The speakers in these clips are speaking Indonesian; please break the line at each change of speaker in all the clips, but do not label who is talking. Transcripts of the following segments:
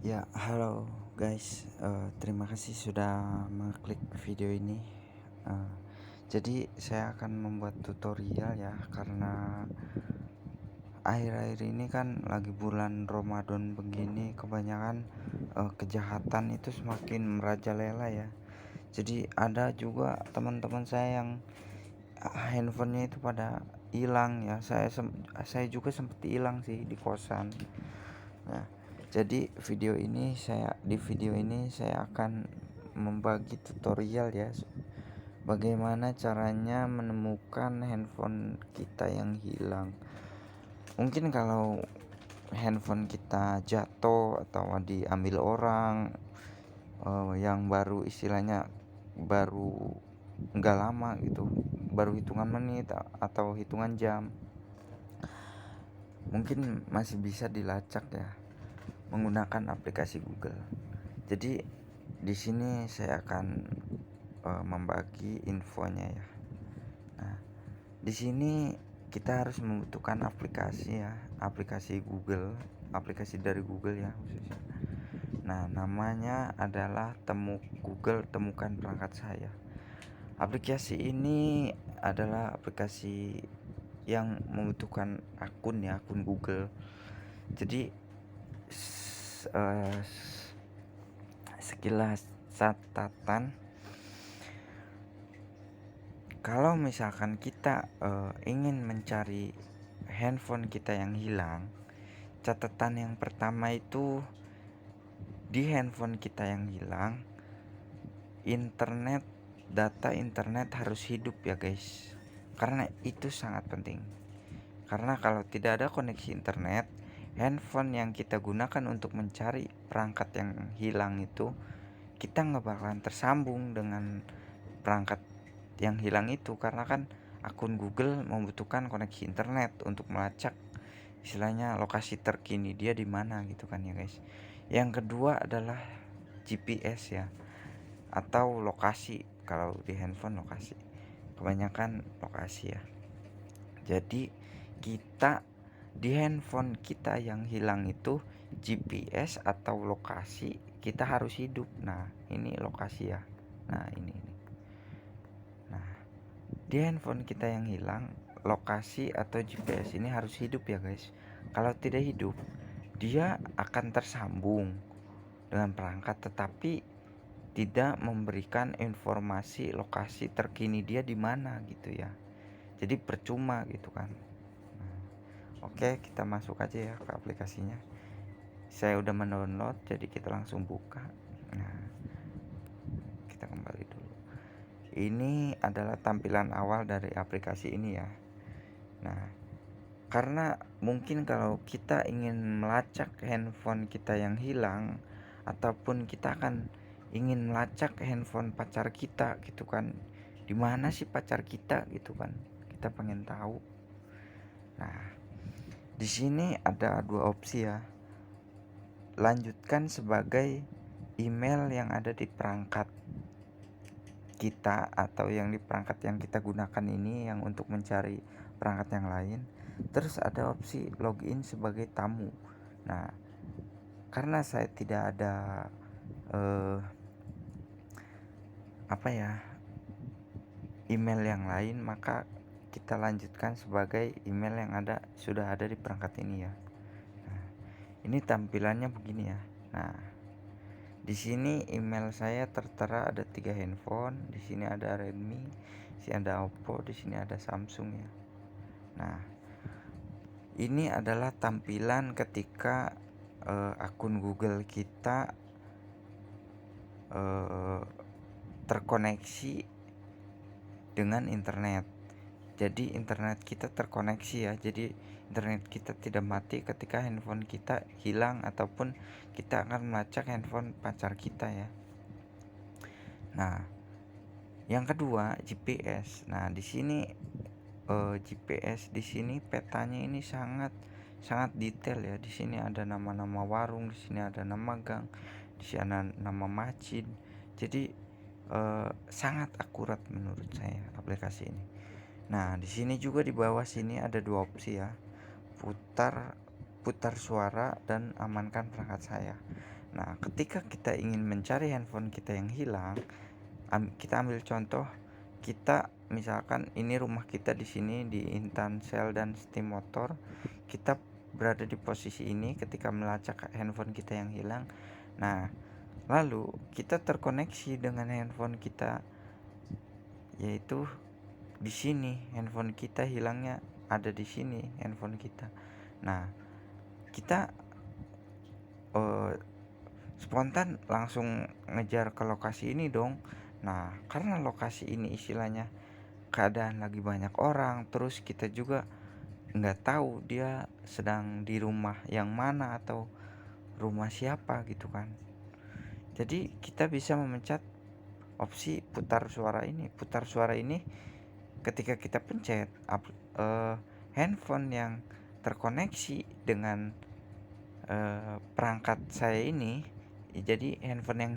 Ya, halo guys. Terima kasih sudah mengklik video ini. Eh, jadi saya akan membuat tutorial ya, karena akhir-akhir ini kan lagi bulan Ramadan begini, kebanyakan kejahatan itu semakin merajalela ya. Jadi ada juga teman-teman saya yang handphonenya itu pada hilang ya. Saya juga sempat hilang sih di kosan. Nah, jadi di video ini saya akan membagi tutorial ya, bagaimana caranya menemukan handphone kita yang hilang. Mungkin kalau handphone kita jatuh atau diambil orang, yang baru istilahnya baru nggak lama gitu, baru hitungan menit atau hitungan jam, mungkin masih bisa dilacak ya menggunakan aplikasi Google. Jadi di sini saya akan membagi infonya ya. Nah, di sini kita harus membutuhkan aplikasi ya, aplikasi Google, aplikasi dari Google ya khususnya. Nah, namanya adalah Google Temukan Perangkat Saya. Aplikasi ini adalah aplikasi yang membutuhkan akun ya, akun Google. Jadi sekilas catatan, kalau misalkan kita ingin mencari handphone kita yang hilang, catatan yang pertama itu, di handphone kita yang hilang, data internet harus hidup ya guys, karena itu sangat penting. Karena kalau tidak ada koneksi internet, handphone yang kita gunakan untuk mencari perangkat yang hilang itu, kita nggak bakalan tersambung dengan perangkat yang hilang itu, karena kan akun Google membutuhkan koneksi internet untuk melacak istilahnya lokasi terkini dia di mana gitu kan ya guys. Yang kedua adalah GPS ya, atau lokasi. Kalau di handphone lokasi, kebanyakan lokasi ya. Jadi kita di handphone kita yang hilang itu, GPS atau lokasi kita harus hidup. Nah, ini lokasi ya. Nah, ini. Nah, di handphone kita yang hilang, lokasi atau GPS ini harus hidup ya guys. Kalau tidak hidup, dia akan tersambung dengan perangkat tetapi tidak memberikan informasi lokasi terkini dia di mana gitu ya. Jadi percuma gitu kan. Nah, oke, kita masuk aja ya ke aplikasinya. Saya udah mendownload, jadi kita langsung buka. Nah, kita kembali dulu. Ini adalah tampilan awal dari aplikasi ini ya. Nah, karena mungkin kalau kita ingin melacak handphone kita yang hilang, ataupun kita akan ingin melacak handphone pacar kita gitu kan, di mana sih pacar kita gitu kan, kita pengen tahu. Nah, di sini ada dua opsi ya. Lanjutkan sebagai email yang ada di perangkat kita, atau yang di perangkat yang kita gunakan ini yang untuk mencari perangkat yang lain. Terus ada opsi login sebagai tamu. Nah, karena saya tidak ada email yang lain, maka kita lanjutkan sebagai email yang sudah ada di perangkat ini ya. Nah, ini tampilannya begini ya. Nah, di sini email saya tertera ada 3 handphone. Di sini ada Redmi, di sini ada Oppo, di sini ada Samsung ya. Nah, ini adalah tampilan ketika akun Google kita terkoneksi dengan internet. Jadi internet kita terkoneksi ya. Jadi internet kita tidak mati ketika handphone kita hilang ataupun kita akan melacak handphone pacar kita ya. Nah, yang kedua GPS. Nah, di sini GPS di sini petanya ini sangat detail ya. Di sini ada nama-nama warung, di sini ada nama gang, di sini ada nama masjid. Jadi sangat akurat menurut saya aplikasi ini. Nah, di sini juga di bawah sini ada dua opsi ya. Putar putar suara dan amankan perangkat saya. Nah, ketika kita ingin mencari handphone kita yang hilang, kita ambil contoh, kita misalkan ini rumah kita di sini di Intan Cell dan Steam Motor, kita berada di posisi ini ketika melacak handphone kita yang hilang. Nah, lalu kita terkoneksi dengan handphone kita, yaitu di sini handphone kita hilangnya ada di sini handphone kita. Nah, kita spontan langsung ngejar ke lokasi ini dong. Nah, karena lokasi ini istilahnya keadaan lagi banyak orang, terus kita juga nggak tahu dia sedang di rumah yang mana atau rumah siapa gitu kan. Jadi kita bisa memencet opsi putar suara ini. Putar suara ini ketika kita pencet handphone yang terkoneksi dengan perangkat saya ini, jadi handphone yang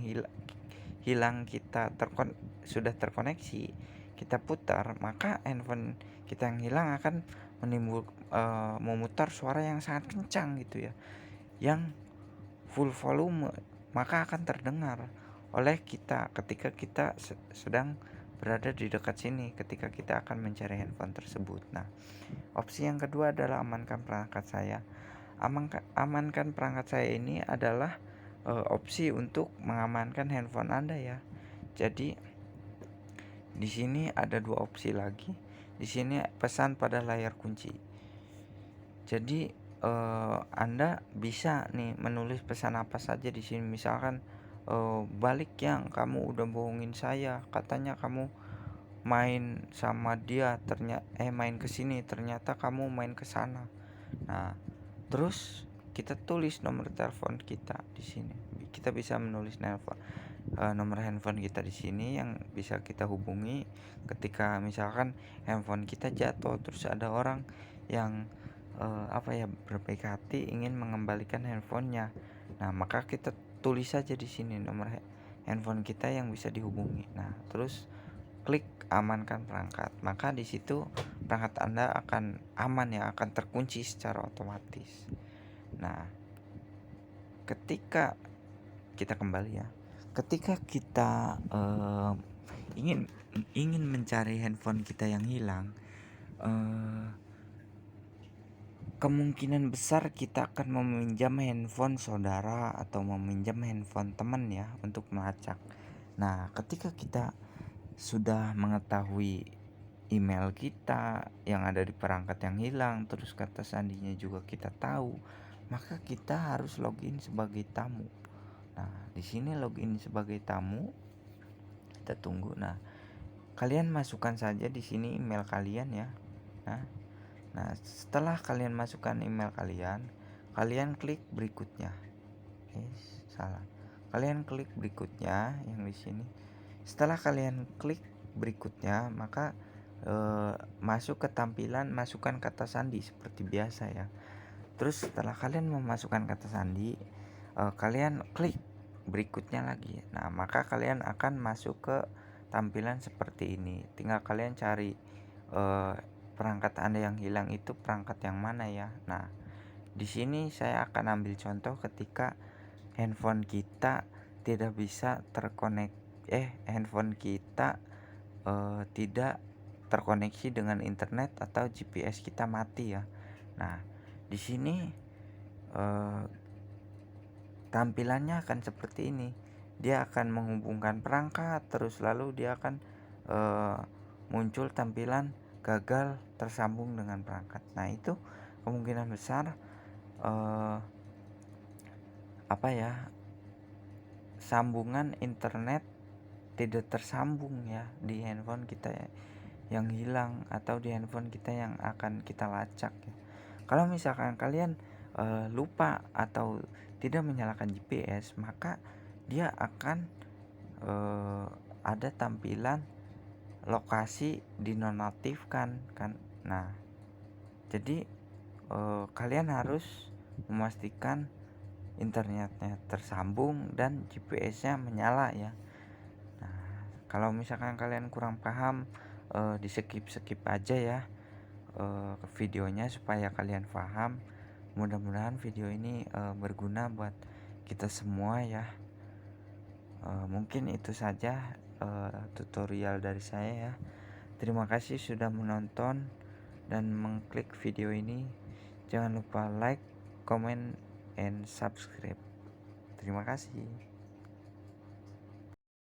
hilang kita sudah terkoneksi, kita putar, maka handphone kita yang hilang akan memutar suara yang sangat kencang gitu ya, yang full volume, maka akan terdengar oleh kita ketika kita sedang berada di dekat sini ketika kita akan mencari handphone tersebut. Nah, opsi yang kedua adalah amankan perangkat saya. Amankan perangkat saya ini adalah opsi untuk mengamankan handphone Anda ya. Jadi di sini ada dua opsi lagi. Di sini pesan pada layar kunci. Jadi Anda bisa nih menulis pesan apa saja di sini. Misalkan balik yang kamu udah bohongin saya, katanya kamu main sama dia, ternyata main ke sini, ternyata kamu main ke sana. Nah, terus kita tulis nomor telepon kita di sini. Kita bisa menulis nomor handphone kita di sini yang bisa kita hubungi ketika misalkan handphone kita jatuh, terus ada orang yang berbaik hati ingin mengembalikan handphonenya. Nah, maka kita tulis saja di sini nomor handphone kita yang bisa dihubungi. Nah, terus klik amankan perangkat. Maka di situ perangkat Anda akan aman ya, akan terkunci secara otomatis. Nah, ketika kita kembali ya, ketika kita ingin mencari handphone kita yang hilang, kemungkinan besar kita akan meminjam handphone saudara atau meminjam handphone teman ya untuk melacak. Nah, ketika kita sudah mengetahui email kita yang ada di perangkat yang hilang, terus kata sandinya juga kita tahu, maka kita harus login sebagai tamu. Nah, di sini login sebagai tamu, kita tunggu. Nah, kalian masukkan saja di sini email kalian ya. Nah, setelah kalian masukkan email kalian klik berikutnya. Salah. Kalian klik berikutnya yang di sini. Setelah kalian klik berikutnya, maka masuk ke tampilan masukkan kata sandi seperti biasa ya. Terus setelah kalian memasukkan kata sandi, kalian klik berikutnya lagi. Nah, maka kalian akan masuk ke tampilan seperti ini. Tinggal kalian cari perangkat Anda yang hilang itu perangkat yang mana ya. Nah, di sini saya akan ambil contoh ketika handphone kita tidak bisa handphone kita tidak terkoneksi dengan internet atau GPS kita mati ya. Nah, di sini tampilannya akan seperti ini. Dia akan menghubungkan perangkat, terus lalu dia akan muncul tampilan gagal tersambung dengan perangkat. Nah, itu kemungkinan besar sambungan internet tidak tersambung ya di handphone kita yang hilang atau di handphone kita yang akan kita lacak ya. Kalau misalkan kalian lupa atau tidak menyalakan GPS, maka dia akan ada tampilan lokasi dinonaktifkan kan. Nah, jadi kalian harus memastikan internetnya tersambung dan GPS-nya menyala ya. Nah, kalau misalkan kalian kurang paham, di skip aja ya videonya supaya kalian paham. Mudah-mudahan video ini berguna buat kita semua ya. Mungkin itu saja tutorial dari saya ya. Terima kasih sudah menonton dan mengklik video ini. Jangan lupa like, comment, and subscribe. Terima kasih.